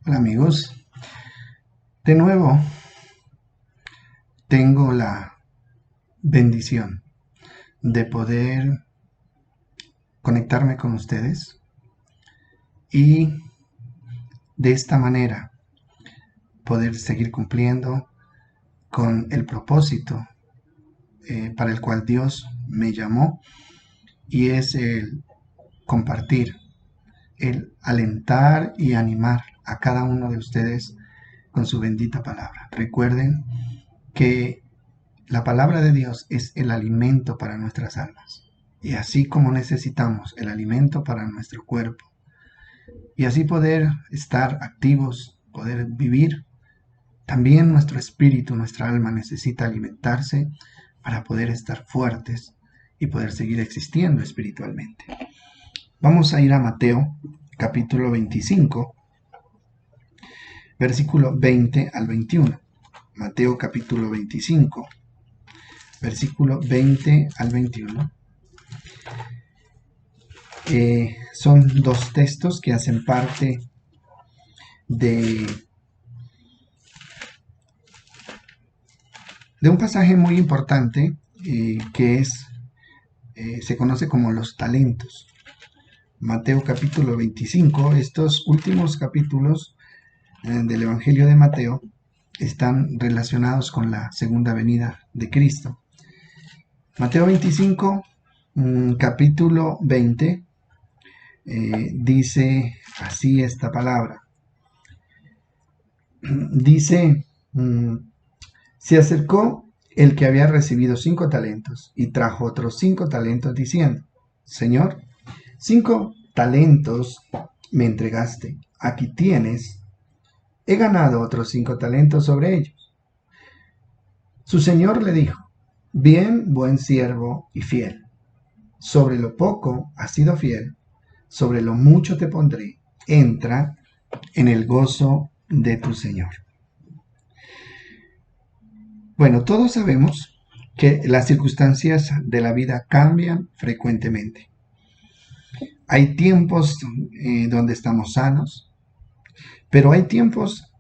Hola amigos, de nuevo tengo la bendición de poder conectarme con ustedes y de esta manera poder seguir cumpliendo con el propósito para el cual Dios me llamó, y es el compartir, el alentar y animar a cada uno de ustedes con su bendita palabra. Recuerden que la palabra de Dios es el alimento para nuestras almas. Y así como necesitamos el alimento para nuestro cuerpo, y así poder estar activos, poder vivir, también nuestro espíritu, nuestra alma necesita alimentarse para poder estar fuertes y poder seguir existiendo espiritualmente. Vamos a ir a Mateo capítulo 25, versículo 20 al 21. Mateo capítulo 25, versículo 20 al 21. Son dos textos que hacen parte de, de un pasaje muy importante que se conoce como los talentos. Mateo capítulo 25, estos últimos capítulos del Evangelio de Mateo están relacionados con la segunda venida de Cristo. Mateo 25, capítulo 20, dice así esta palabra. Dice, se acercó el que había recibido 5 talentos y trajo otros 5 talentos diciendo, Señor, 5 talentos me entregaste, aquí tienes, he ganado otros 5 talentos sobre ellos. Su señor le dijo, bien, buen siervo y fiel, sobre lo poco has sido fiel, sobre lo mucho te pondré, entra en el gozo de tu Señor. Bueno, todos sabemos que las circunstancias de la vida cambian frecuentemente. Hay tiempos donde estamos sanos, pero hay tiempos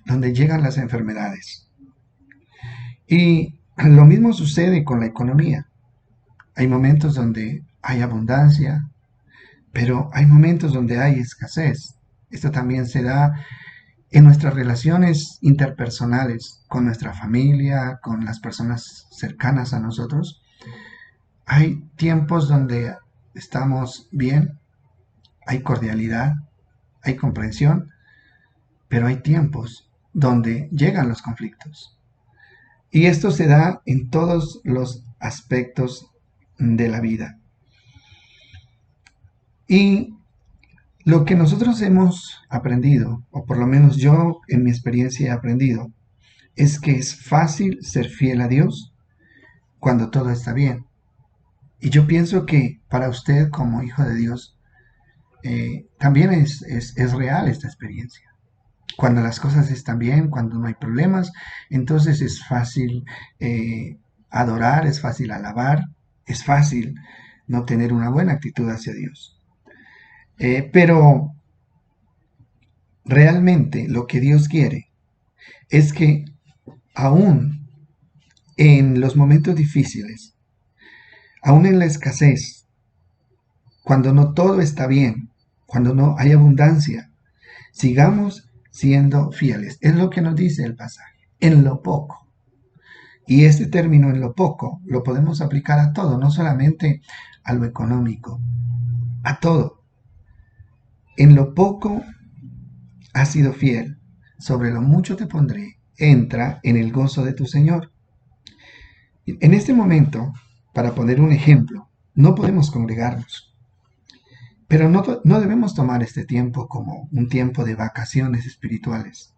donde llegan las enfermedades. Y lo mismo sucede con la economía. Hay momentos donde hay abundancia, pero hay momentos donde hay escasez. Esto también se da en nuestras relaciones interpersonales, con nuestra familia, con las personas cercanas a nosotros. Hay tiempos donde estamos bien, hay cordialidad, hay comprensión, pero hay tiempos donde llegan los conflictos. Y esto se da en todos los aspectos de la vida. Y lo que nosotros hemos aprendido, o por lo menos yo en mi experiencia he aprendido, es que es fácil ser fiel a Dios cuando todo está bien. Y yo pienso que para usted como hijo de Dios también es real esta experiencia. Cuando las cosas están bien, cuando no hay problemas, entonces es fácil adorar, es fácil alabar, es fácil no tener una buena actitud hacia Dios. Pero realmente lo que Dios quiere es que aún en los momentos difíciles, aún en la escasez, cuando no todo está bien, cuando no hay abundancia, sigamos siendo fieles. Es lo que nos dice el pasaje, en lo poco. Y este término en lo poco lo podemos aplicar a todo, no solamente a lo económico, a todo. En lo poco has sido fiel, sobre lo mucho te pondré, entra en el gozo de tu Señor. En este momento, para poner un ejemplo, no podemos congregarnos, pero no debemos tomar este tiempo como un tiempo de vacaciones espirituales.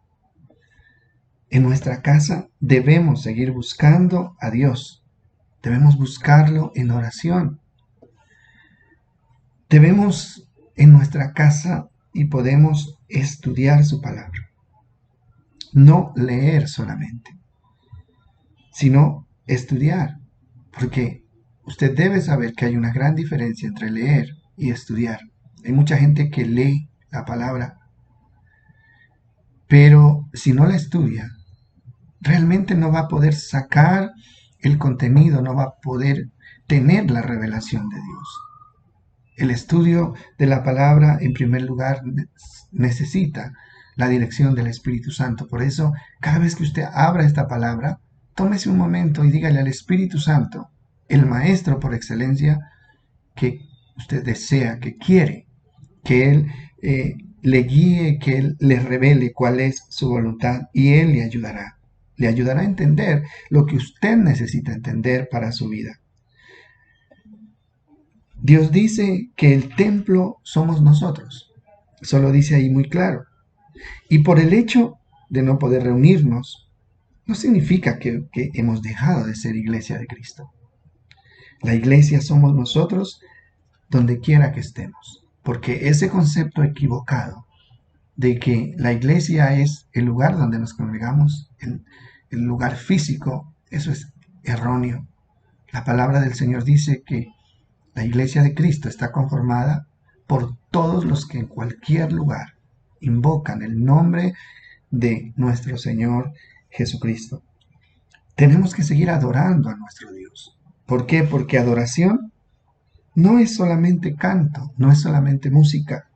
En nuestra casa debemos seguir buscando a Dios, debemos buscarlo en oración. Debemos en nuestra casa y podemos estudiar su palabra, no leer solamente, sino estudiar, porque usted debe saber que hay una gran diferencia entre leer y estudiar. Hay mucha gente que lee la palabra, pero si no la estudia, realmente no va a poder sacar el contenido, no va a poder tener la revelación de Dios. El estudio de la palabra, en primer lugar, necesita la dirección del Espíritu Santo. Por eso, cada vez que usted abra esta palabra, tómese un momento y dígale al Espíritu Santo, el Maestro por excelencia, que usted desea, que quiere, que Él le guíe, que Él le revele cuál es su voluntad y Él le ayudará. Le ayudará a entender lo que usted necesita entender para su vida. Dios dice que el templo somos nosotros. Eso lo dice ahí muy claro. Y por el hecho de no poder reunirnos, no significa que hemos dejado de ser iglesia de Cristo. La iglesia somos nosotros donde quiera que estemos. Porque ese concepto equivocado de que la iglesia es el lugar donde nos congregamos, el lugar físico, eso es erróneo. La palabra del Señor dice que la iglesia de Cristo está conformada por todos los que en cualquier lugar invocan el nombre de nuestro Señor Jesucristo. Tenemos que seguir adorando a nuestro Dios. ¿Por qué? Porque adoración no es solamente canto, no es solamente música.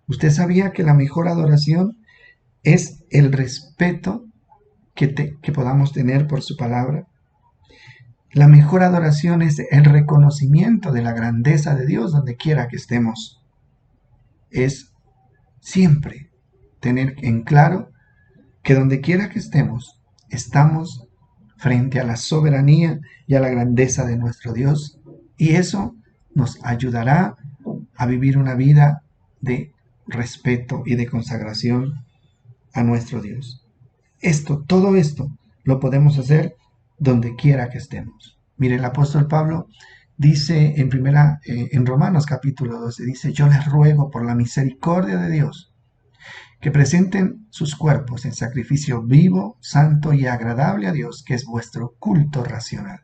¿Usted sabía que la mejor adoración es el respeto que podamos tener por su palabra? La mejor adoración es el reconocimiento de la grandeza de Dios donde quiera que estemos. Es siempre tener en claro que donde quiera que estemos, estamos frente a la soberanía y a la grandeza de nuestro Dios. Y eso nos ayudará a vivir una vida de respeto y de consagración a nuestro Dios. Todo esto lo podemos hacer donde quiera que estemos. Mire, el apóstol Pablo dice en Romanos capítulo 12, dice, yo les ruego por la misericordia de Dios que presenten sus cuerpos en sacrificio vivo, santo y agradable a Dios, que es vuestro culto racional.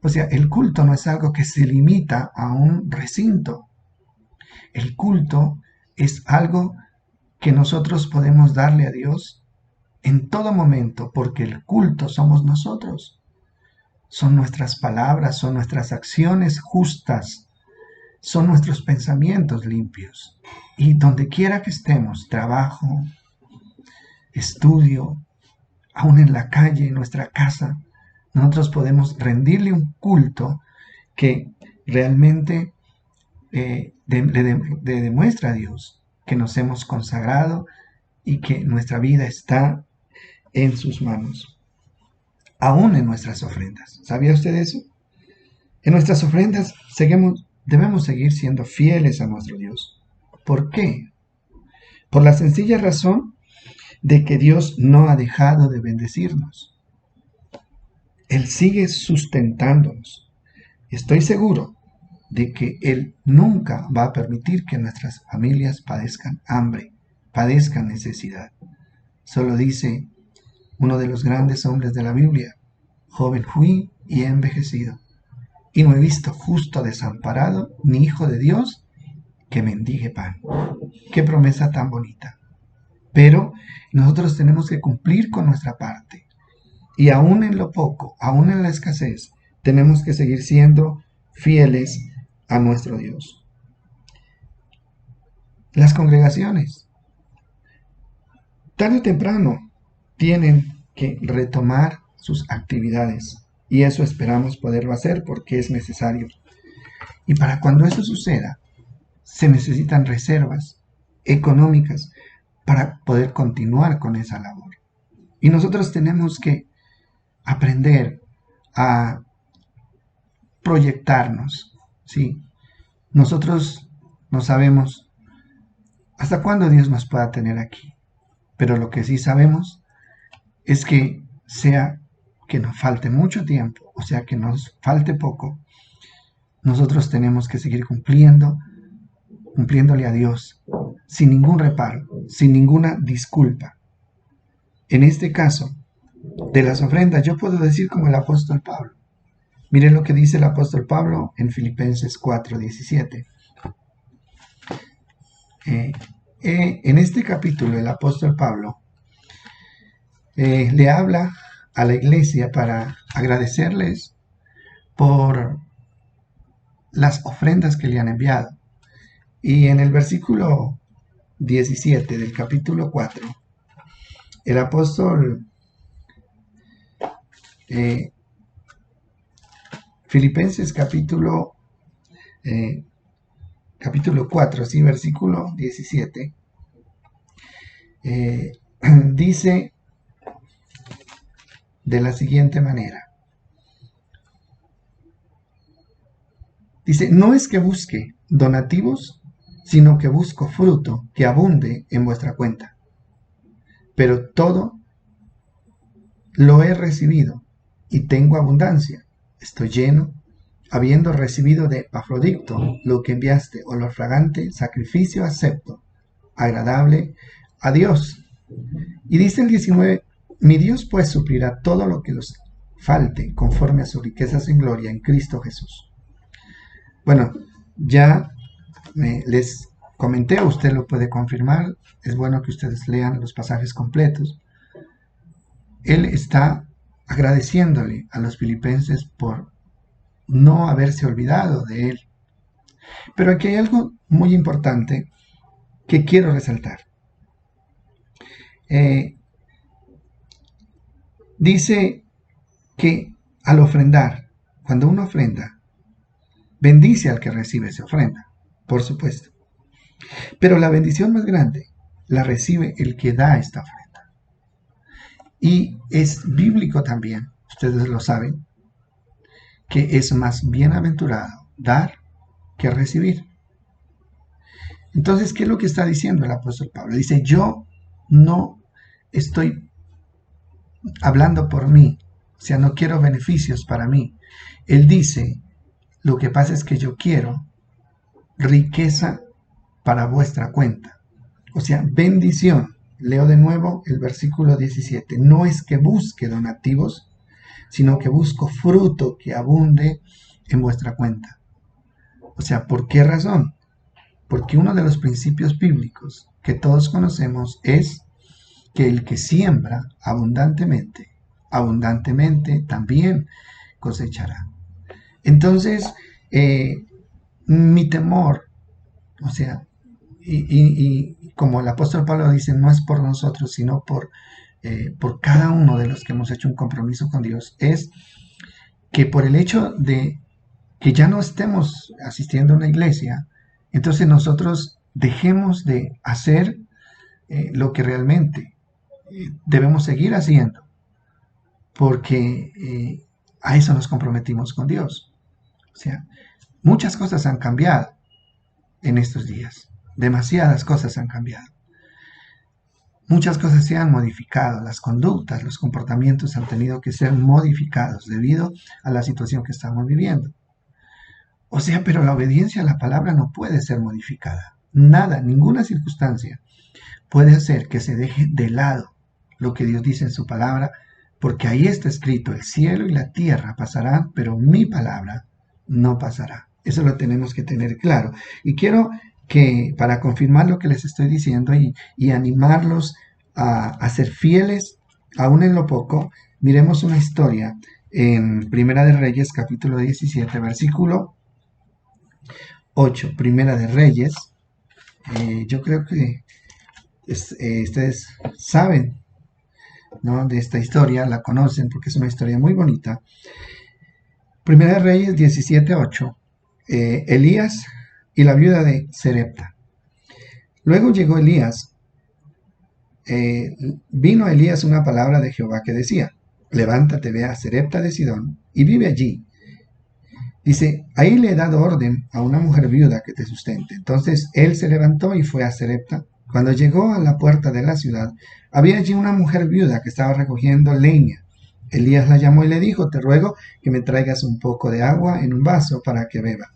O sea, el culto no es algo que se limita a un recinto. El culto es algo que nosotros podemos darle a Dios en todo momento, porque el culto somos nosotros. Son nuestras palabras, son nuestras acciones justas, son nuestros pensamientos limpios. Y donde quiera que estemos, trabajo, estudio, aún en la calle, en nuestra casa, nosotros podemos rendirle un culto que realmente le demuestra a Dios que nos hemos consagrado y que nuestra vida está en sus manos, aún en nuestras ofrendas. ¿Sabía usted eso? En nuestras ofrendas debemos seguir siendo fieles a nuestro Dios. ¿Por qué? Por la sencilla razón de que Dios no ha dejado de bendecirnos. Él sigue sustentándonos. Estoy seguro de que Él nunca va a permitir que nuestras familias padezcan hambre, padezcan necesidad. Solo dice uno de los grandes hombres de la Biblia, joven fui y he envejecido, y no he visto justo desamparado, ni hijo de Dios que mendigue pan. Qué promesa tan bonita. Pero nosotros tenemos que cumplir con nuestra parte. Y aún en lo poco, aún en la escasez, tenemos que seguir siendo fieles a nuestro Dios. Las congregaciones, tarde o temprano, tienen que retomar sus actividades. Y eso esperamos poderlo hacer porque es necesario. Y para cuando eso suceda, se necesitan reservas económicas para poder continuar con esa labor. Y nosotros tenemos que aprender a proyectarnos, ¿sí? Nosotros no sabemos hasta cuándo Dios nos pueda tener aquí, pero lo que sí sabemos es que sea que nos falte mucho tiempo, o sea que nos falte poco, nosotros tenemos que seguir cumpliéndole a Dios, sin ningún reparo, sin ninguna disculpa. En este caso, de las ofrendas, yo puedo decir como el apóstol Pablo. Miren lo que dice el apóstol Pablo en Filipenses 4:17. En este capítulo, el apóstol Pablo le habla a la iglesia para agradecerles por las ofrendas que le han enviado. Y en el versículo 17 del capítulo 4, el apóstol Filipenses capítulo 4, sí, versículo 17, dice de la siguiente manera. Dice, no es que busque donativos, sino que busco fruto que abunde en vuestra cuenta. Pero todo lo he recibido y tengo abundancia. Estoy lleno, habiendo recibido de Epafrodito lo que enviaste, olor fragante, sacrificio acepto, agradable a Dios. Y dice el 19, mi Dios pues suplirá todo lo que los falte conforme a sus riquezas en gloria en Cristo Jesús. Bueno, ya les comenté, usted lo puede confirmar, es bueno que ustedes lean los pasajes completos. Él está agradeciéndole a los filipenses por no haberse olvidado de él. Pero aquí hay algo muy importante que quiero resaltar. Dice que al ofrendar, cuando uno ofrenda, bendice al que recibe esa ofrenda, por supuesto. Pero la bendición más grande la recibe el que da esta ofrenda. Y es bíblico también, ustedes lo saben, que es más bienaventurado dar que recibir. Entonces, ¿qué es lo que está diciendo el apóstol Pablo? Dice, yo no estoy hablando por mí, o sea, no quiero beneficios para mí. Él dice, lo que pasa es que yo quiero riqueza para vuestra cuenta. O sea, bendición. Leo de nuevo el versículo 17. No es que busque donativos, sino que busco fruto que abunde en vuestra cuenta. O sea, ¿por qué razón? Porque uno de los principios bíblicos que todos conocemos es que el que siembra abundantemente, abundantemente también cosechará. Entonces, mi temor, o sea, y como el apóstol Pablo dice, no es por nosotros, sino por cada uno de los que hemos hecho un compromiso con Dios, es que por el hecho de que ya no estemos asistiendo a una iglesia, entonces nosotros dejemos de hacer lo que realmente debemos seguir haciendo, porque a eso nos comprometimos con Dios. O sea, muchas cosas han cambiado en estos días, demasiadas cosas han cambiado. Muchas cosas se han modificado, las conductas, los comportamientos han tenido que ser modificados debido a la situación que estamos viviendo. O sea, pero la obediencia a la palabra no puede ser modificada. Nada, ninguna circunstancia puede hacer que se deje de lado lo que Dios dice en su palabra, porque ahí está escrito, el cielo y la tierra pasarán, pero mi palabra no pasará. Eso lo tenemos que tener claro. Y quiero que, para confirmar lo que les estoy diciendo y animarlos a ser fieles, aún en lo poco, miremos una historia en Primera de Reyes, capítulo 17, versículo 8. Primera de Reyes. Yo creo que ustedes saben, ¿no?, de esta historia, la conocen porque es una historia muy bonita. Primera de Reyes 17:8. Elías y la viuda de Sarepta. Luego llegó Elías, vino a Elías una palabra de Jehová que decía, levántate, ve a Sarepta de Sidón y vive allí. Dice, ahí le he dado orden a una mujer viuda que te sustente. Entonces él se levantó y fue a Sarepta. Cuando llegó a la puerta de la ciudad, había allí una mujer viuda que estaba recogiendo leña. Elías la llamó y le dijo, te ruego que me traigas un poco de agua en un vaso para que beba.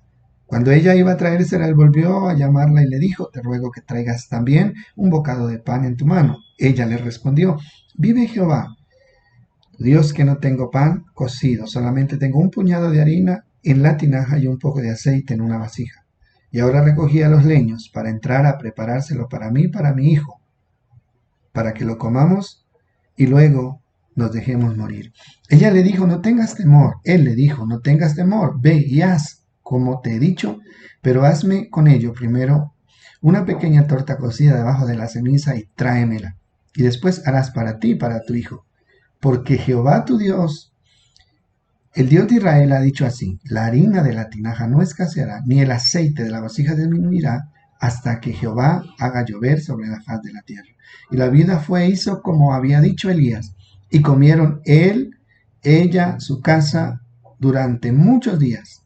Cuando ella iba a traérsela, él volvió a llamarla y le dijo, te ruego que traigas también un bocado de pan en tu mano. Ella le respondió, vive Jehová, Dios, que no tengo pan cocido, solamente tengo un puñado de harina en la tinaja y un poco de aceite en una vasija. Y ahora recogía los leños para entrar a preparárselo para mí y para mi hijo, para que lo comamos y luego nos dejemos morir. Ella le dijo, no tengas temor. Él le dijo, no tengas temor, ve y haz como te he dicho, pero hazme con ello primero una pequeña torta cocida debajo de la ceniza y tráemela. Y después harás para ti y para tu hijo. Porque Jehová tu Dios, el Dios de Israel, ha dicho así, la harina de la tinaja no escaseará, ni el aceite de la vasija disminuirá, hasta que Jehová haga llover sobre la faz de la tierra. Y la viuda fue e hizo como había dicho Elías, y comieron él, ella, su casa, durante muchos días.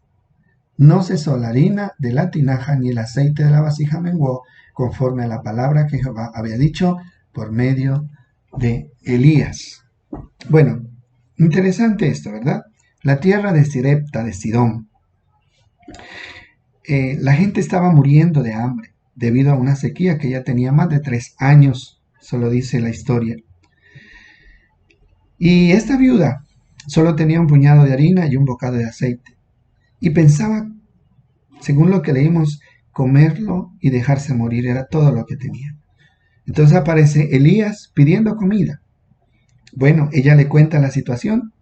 No cesó la harina de la tinaja, ni el aceite de la vasija menguó, conforme a la palabra que Jehová había dicho por medio de Elías. Bueno, interesante esto, ¿verdad? La tierra de Sirepta, de Sidón. La gente estaba muriendo de hambre debido a una sequía que ya tenía más de 3 años, solo dice la historia. Y esta viuda solo tenía un puñado de harina y un bocado de aceite. Y pensaba, según lo que leímos, comerlo y dejarse morir era todo lo que tenía. Entonces aparece Elías pidiendo comida. Bueno, ella le cuenta la situación,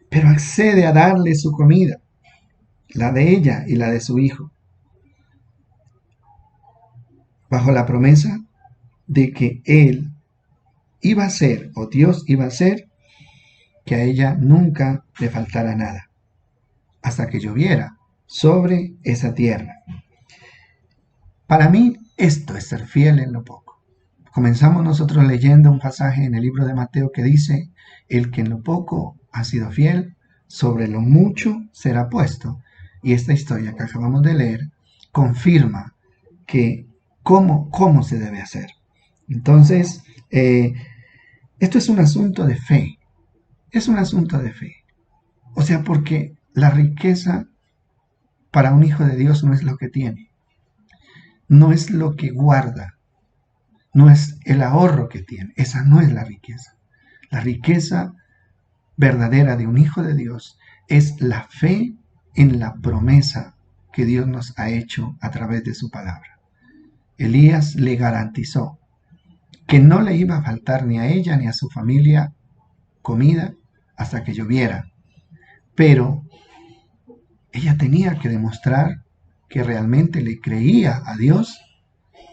pero accede a darle su comida, la de ella y la de su hijo, bajo la promesa de que él iba a ser, o Dios iba a hacer, que a ella nunca le faltara nada, hasta que lloviera sobre esa tierra. Para mí, esto es ser fiel en lo poco. Comenzamos nosotros leyendo un pasaje en el libro de Mateo que dice, el que en lo poco ha sido fiel, sobre lo mucho será puesto. Y esta historia que acabamos de leer confirma que cómo se debe hacer. Entonces, esto es un asunto de fe. Es un asunto de fe. O sea, porque la riqueza para un hijo de Dios no es lo que tiene. No es lo que guarda. No es el ahorro que tiene. Esa no es la riqueza. La riqueza verdadera de un hijo de Dios es la fe en la promesa que Dios nos ha hecho a través de su palabra. Elías le garantizó que no le iba a faltar ni a ella ni a su familia comida hasta que lloviera. Pero ella tenía que demostrar que realmente le creía a Dios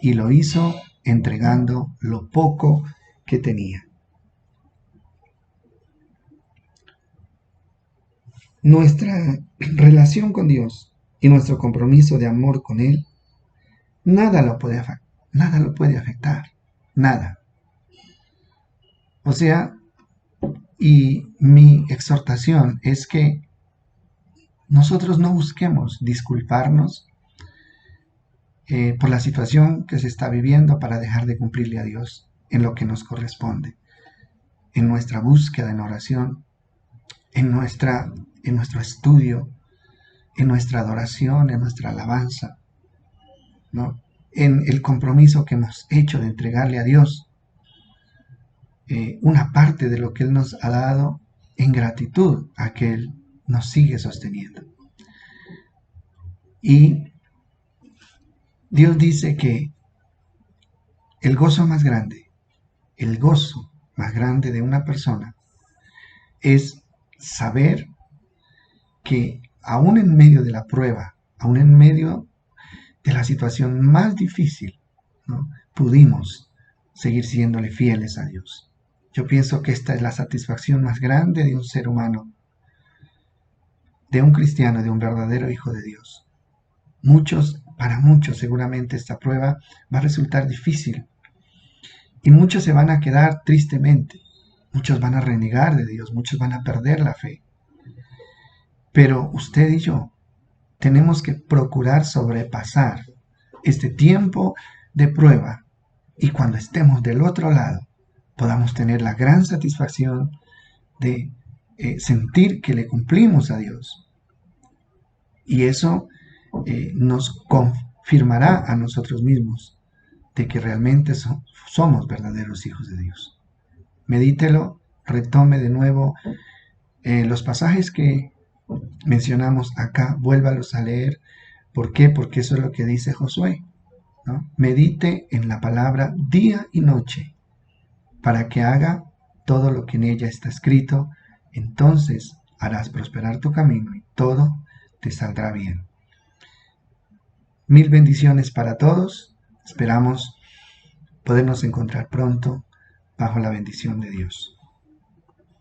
y lo hizo entregando lo poco que tenía. Nuestra relación con Dios y nuestro compromiso de amor con Él, nada lo puede afectar, nada. O sea, y mi exhortación es que nosotros no busquemos disculparnos por la situación que se está viviendo para dejar de cumplirle a Dios en lo que nos corresponde, en nuestra búsqueda en oración, en nuestro estudio, en nuestra adoración, en nuestra alabanza, ¿no? En el compromiso que hemos hecho de entregarle a Dios una parte de lo que Él nos ha dado en gratitud a que Él nos sigue sosteniendo. Y Dios dice que el gozo más grande de una persona es saber que aún en medio de la prueba, aún en medio de la situación más difícil, ¿no?, pudimos seguir siéndole fieles a Dios. Yo pienso que esta es la satisfacción más grande de un ser humano, de un cristiano, de un verdadero hijo de Dios. Para muchos seguramente esta prueba va a resultar difícil y muchos se van a quedar tristemente, muchos van a renegar de Dios, muchos van a perder la fe. Pero usted y yo tenemos que procurar sobrepasar este tiempo de prueba y cuando estemos del otro lado podamos tener la gran satisfacción de sentir que le cumplimos a Dios. Y eso nos confirmará a nosotros mismos de que realmente somos verdaderos hijos de Dios. Medítelo, retome de nuevo los pasajes que mencionamos acá, vuélvalos a leer. ¿Por qué? Porque eso es lo que dice Josué, ¿no? Medite en la palabra día y noche para que haga todo lo que en ella está escrito, entonces harás prosperar tu camino y todo te saldrá bien. Mil bendiciones para todos. Esperamos podernos encontrar pronto bajo la bendición de Dios.